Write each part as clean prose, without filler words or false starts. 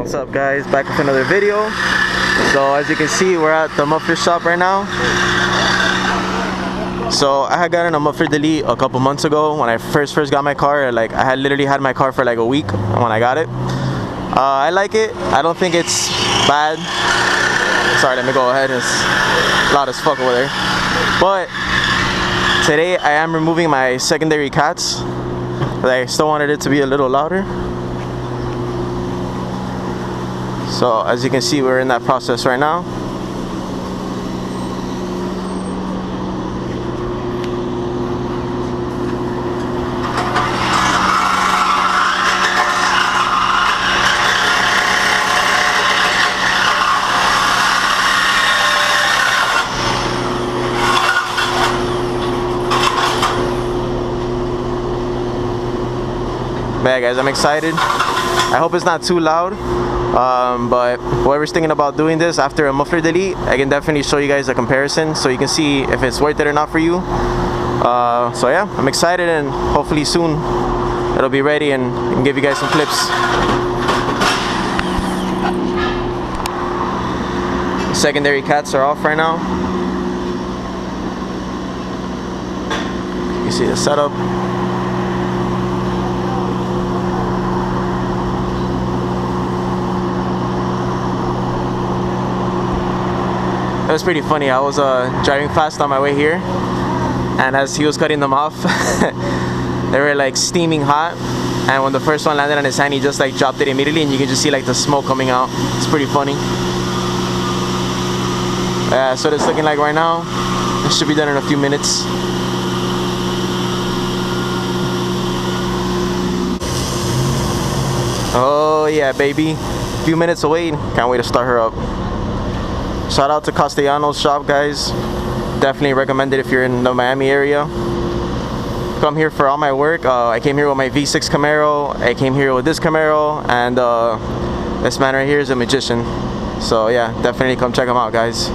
What's up guys, back with another video. So as you can see, we're at the muffler shop right now. So I had gotten a muffler delete a couple months ago when I first got my car. Like I had literally had my car for like a week when I got it. I like it. I don't think it's bad. Sorry, let me go ahead. It's loud as fuck over there. But today I am removing my secondary cats. But I still wanted it to be a little louder. So as you can see, we're in that process right now. But yeah guys, I'm excited. I hope it's not too loud. But whoever's thinking about doing this after a muffler delete, I can definitely show you guys a comparison so you can see if it's worth it or not for you. So yeah, I'm excited, and hopefully soon it'll be ready and I can give you guys some clips. Secondary cats are off right now. You see the setup. It was pretty funny. I was driving fast on my way here, and as he was cutting them off, they were like steaming hot. And when the first one landed on his hand, he just like dropped it immediately, and you can just see like the smoke coming out. It's pretty funny. Yeah, so it's looking like right now. It should be done in a few minutes. Oh yeah, baby. A few minutes away. Can't wait to start her up. Shout out to Castellanos shop, guys. Definitely recommend it if you're in the Miami area. Come here for all my work. I came here with my V6 Camaro. I came here with this Camaro, and this man right here is a magician. So yeah, definitely come check him out, guys.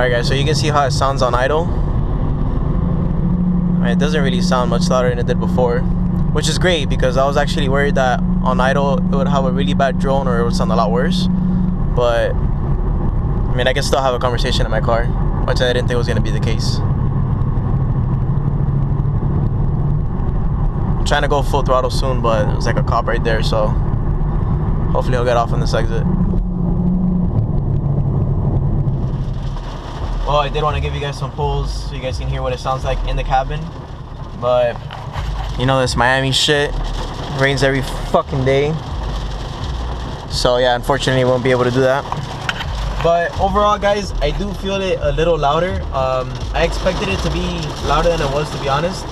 Alright guys, so you can see how it sounds on idle. It doesn't really sound much louder than it did before, which is great because I was actually worried that on idle it would have a really bad drone or it would sound a lot worse. But I mean, I can still have a conversation in my car, which I didn't think was going to be the case. I'm trying to go full throttle soon, but there's like a cop right there, so hopefully he'll get off on this exit. Well, I did want to give you guys some pulls so you guys can hear what it sounds like in the cabin. But you know this Miami shit rains every fucking day. So yeah, unfortunately, won't be able to do that. But overall, guys, I do feel it a little louder. I expected it to be louder than it was, to be honest.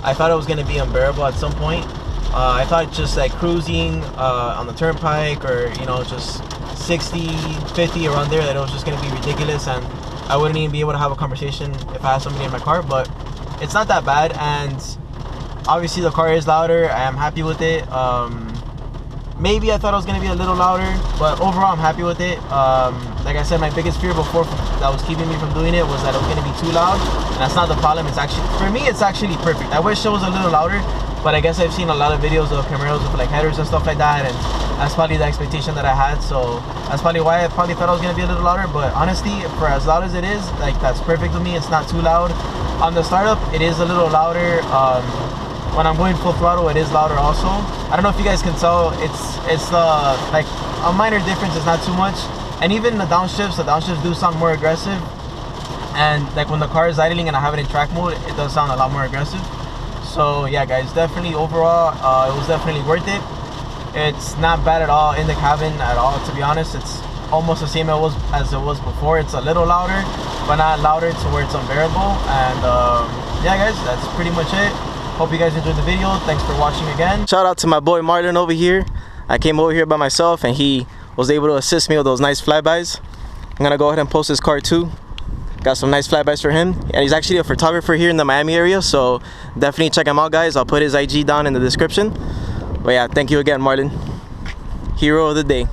I thought it was gonna be unbearable at some point. I thought just like cruising on the turnpike, or you know, just 60, 50 around there, that it was just gonna be ridiculous and I wouldn't even be able to have a conversation if I had somebody in my car. But it's not that bad, and obviously the car is louder. I am happy with it. Maybe I thought it was gonna be a little louder, but overall I'm happy with it. Like I said, my biggest fear before that was keeping me from doing it was that it was gonna be too loud, and that's not the problem. It's actually, for me, it's actually perfect. I wish it was a little louder, but I guess I've seen a lot of videos of Camaros with like headers and stuff like that, and that's probably the expectation that I had. So that's probably why I probably thought I was gonna be a little louder. But honestly, for as loud as it is, like that's perfect with me. It's not too loud. On the startup, it is a little louder. When I'm going full throttle, it is louder also. I don't know if you guys can tell. It's like a minor difference. It's not too much. And even the downshifts do sound more aggressive. And like when the car is idling and I have it in track mode, it does sound a lot more aggressive. So yeah, guys, definitely overall, it was definitely worth it. It's not bad at all in the cabin at all, to be honest. It's almost the same as it was before. It's a little louder, but not louder to where it's unbearable. And yeah, guys, that's pretty much it. Hope you guys enjoyed the video. Thanks for watching again. Shout out to my boy Marlon over here. I came over here by myself and he was able to assist me with those nice flybys. I'm gonna go ahead and post his car too. Got some nice flybys for him, and he's actually a photographer here in the Miami area, so definitely check him out, guys. I'll put his IG down in the description. But yeah, thank you again, Marlon. Hero of the day.